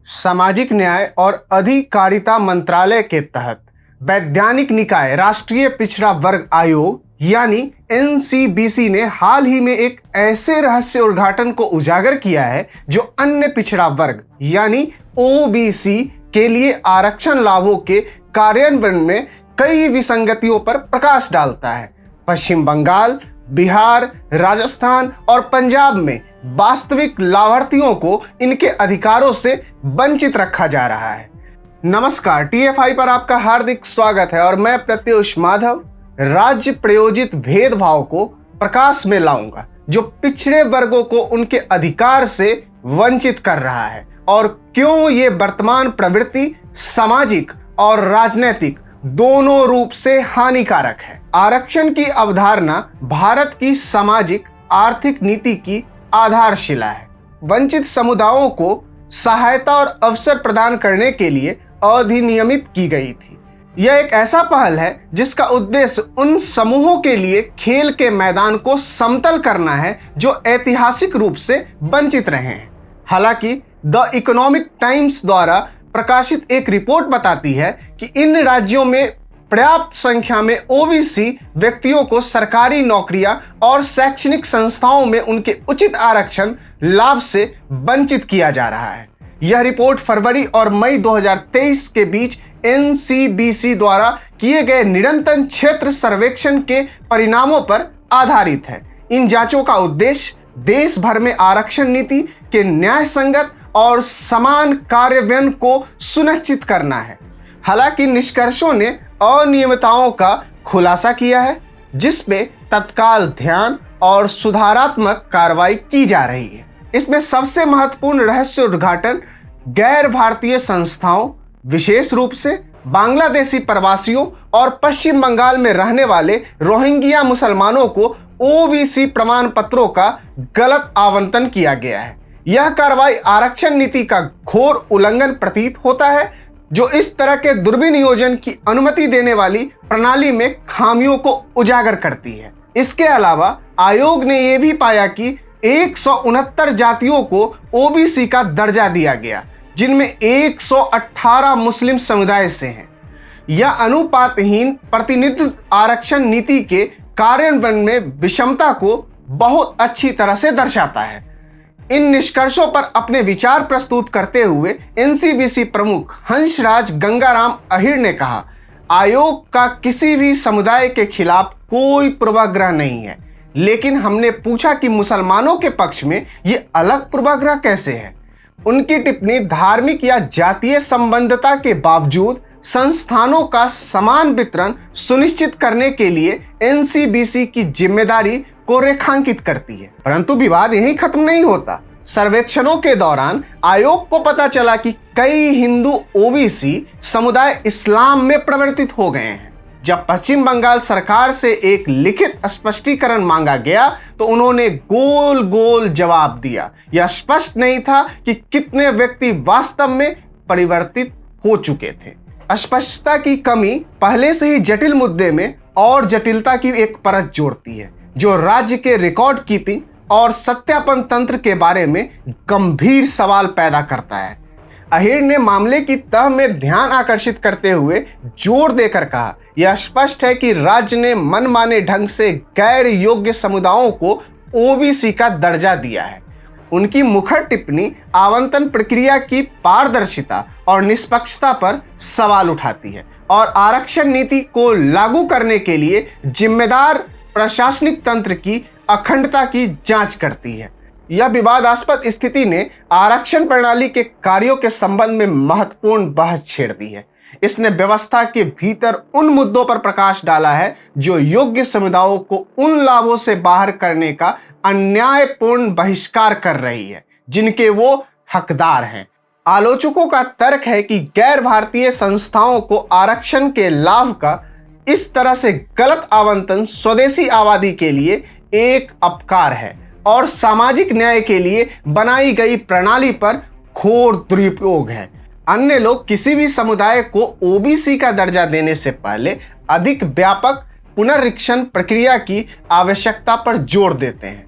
सामाजिक न्याय और अधिकारिता मंत्रालय के तहत वैधानिक निकाय राष्ट्रीय पिछड़ा वर्ग आयोग यानी एनसीबीसी ने हाल ही में एक ऐसे रहस्य उद्घाटन को उजागर किया है जो अन्य पिछड़ा वर्ग यानी ओबीसी के लिए आरक्षण लाभों के कार्यान्वयन में कई विसंगतियों पर प्रकाश डालता है। पश्चिम बंगाल, बिहार, राजस्थान और पंजाब में वास्तविक लाभार्थियों को इनके अधिकारों से वंचित रखा जा रहा है। नमस्कार, टीएफआई पर आपका हार्दिक स्वागत है और मैं प्रत्युष माधव राज्य प्रयोजित भेदभाव को प्रकाश में लाऊंगा जो पिछड़े वर्गों को उनके अधिकार से वंचित कर रहा है और क्यों ये वर्तमान प्रवृत्ति सामाजिक और राजनीतिक दोनों रूप से हानिकारक है। आरक्षण की अवधारणा भारत की सामाजिक आर्थिक नीति की आधारशिला है। वंचित समुदायों को सहायता और अवसर प्रदान करने के लिए अधिनियमित की गई थी। यह एक ऐसा पहल है जिसका उद्देश्य उन समूहों के लिए खेल के मैदान को समतल करना है जो ऐतिहासिक रूप से वंचित रहे हैं। हालांकि द इकोनॉमिक टाइम्स द्वारा प्रकाशित एक रिपोर्ट बताती है कि इन राज्यों में पर्याप्त संख्या में ओबीसी व्यक्तियों को सरकारी नौकरियां और शैक्षणिक संस्थाओं में उनके उचित आरक्षण लाभ से वंचित किया जा रहा है। यह रिपोर्ट फरवरी और मई 2023 के बीच एनसीबीसी द्वारा किए गए निरंतर क्षेत्र सर्वेक्षण के परिणामों पर आधारित है। इन जांचों का उद्देश्य देश भर में आरक्षण नीति के न्याय संगत और समान कार्यान्वयन को सुनिश्चित करना है। हालांकि निष्कर्षों ने अनियमितताओं का खुलासा किया है जिसमें तत्काल ध्यान और सुधारात्मक कार्रवाई की जा रही है। इसमें सबसे महत्वपूर्ण रहस्य उद्घाटन गैर भारतीय संस्थाओं, विशेष रूप से बांग्लादेशी प्रवासियों और पश्चिम बंगाल में रहने वाले रोहिंग्या मुसलमानों को ओबीसी प्रमाण पत्रों का गलत आवंटन किया गया है। यह कार्रवाई आरक्षण नीति का घोर उल्लंघन प्रतीत होता है जो इस तरह के दुर्विनियोजन की अनुमति देने वाली प्रणाली में खामियों को उजागर करती है। इसके अलावा आयोग ने यह भी पाया कि 169 जातियों को ओबीसी का दर्जा दिया गया जिनमें 118 मुस्लिम समुदाय से हैं। यह अनुपातहीन प्रतिनिधित्व आरक्षण नीति के कार्यान्वयन में विषमता को बहुत अच्छी तरह से दर्शाता है। इन निष्कर्षों पर अपने विचार प्रस्तुत करते हुए एनसीबीसी प्रमुख हंसराज गंगाराम अहिर ने कहा, आयोग का किसी भी समुदाय के खिलाफ कोई पूर्वाग्रह नहीं है, लेकिन हमने पूछा कि मुसलमानों के पक्ष में ये अलग पूर्वाग्रह कैसे है। उनकी टिप्पणी धार्मिक या जातीय संबद्धता के बावजूद संस्थानों का समान वितरण सुनिश्चित करने के लिए एनसीबीसी की जिम्मेदारी को रेखांकित करती है। परंतु विवाद यहीं खत्म नहीं होता। सर्वेक्षणों के दौरान आयोग को पता चला कि कई हिंदू ओबीसी समुदाय इस्लाम में परिवर्तित हो गए हैं। जब पश्चिम बंगाल सरकार से एक लिखित स्पष्टीकरण मांगा गया तो उन्होंने गोल गोल जवाब दिया। यह स्पष्ट नहीं था कि कितने व्यक्ति वास्तव में परिवर्तित हो चुके थे। स्पष्टता की कमी पहले से ही जटिल मुद्दे में और जटिलता की एक परत जोड़ती है जो राज्य के रिकॉर्ड कीपिंग और सत्यापन तंत्र के बारे में गंभीर सवाल पैदा करता है। अहिर ने मामले की तह में ध्यान आकर्षित करते हुए जोर देकर कहा, यह स्पष्ट है कि राज्य ने मनमाने ढंग से गैर योग्य समुदायों को ओबीसी का दर्जा दिया है। उनकी मुखर टिप्पणी आवंटन प्रक्रिया की पारदर्शिता और निष्पक्षता पर सवाल उठाती है और आरक्षण नीति को लागू करने के लिए जिम्मेदार प्रशासनिक तंत्र की अखंडता की जांच करती है। यह विवादास्पद स्थिति ने आरक्षण प्रणाली के कार्यों के संबंध में महत्वपूर्ण बहस छेड़ दी है। इसने व्यवस्था के भीतर उन मुद्दों पर प्रकाश डाला है जो योग्य समुदायों को उन लाभों से बाहर करने का अन्यायपूर्ण बहिष्कार कर रही है जिनके वो हकदार हैं। आलोचकों का तर्क है कि गैर भारतीय संस्थाओं को आरक्षण के लाभ का इस तरह से गलत आवंटन स्वदेशी आबादी के लिए एक अपकार है और सामाजिक न्याय के लिए बनाई गई प्रणाली पर घोर दुरुपयोग है। अन्य लोग किसी भी समुदाय को ओबीसी का दर्जा देने से पहले अधिक व्यापक पुनरीक्षण प्रक्रिया की आवश्यकता पर जोर देते हैं।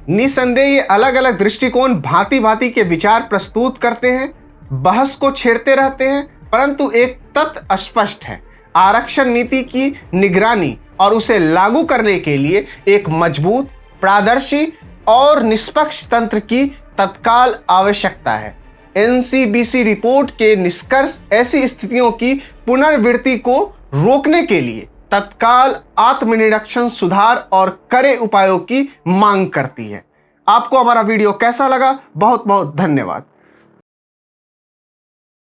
निसंदेह ये अलग अलग दृष्टिकोण भांति भांति के विचार प्रस्तुत करते हैं। बहस को छेड़ते रहते हैं, परंतु एक तथ्य अस्पष्ट है। आरक्षण नीति की निगरानी और उसे लागू करने के लिए एक मजबूत, पारदर्शी और निष्पक्ष तंत्र की तत्काल आवश्यकता है। एनसीबीसी रिपोर्ट के निष्कर्ष ऐसी स्थितियों की पुनरावृत्ति को रोकने के लिए तत्काल आत्मनिरीक्षण, सुधार और कड़े उपायों की मांग करती है। आपको हमारा वीडियो कैसा लगा? बहुत बहुत धन्यवाद।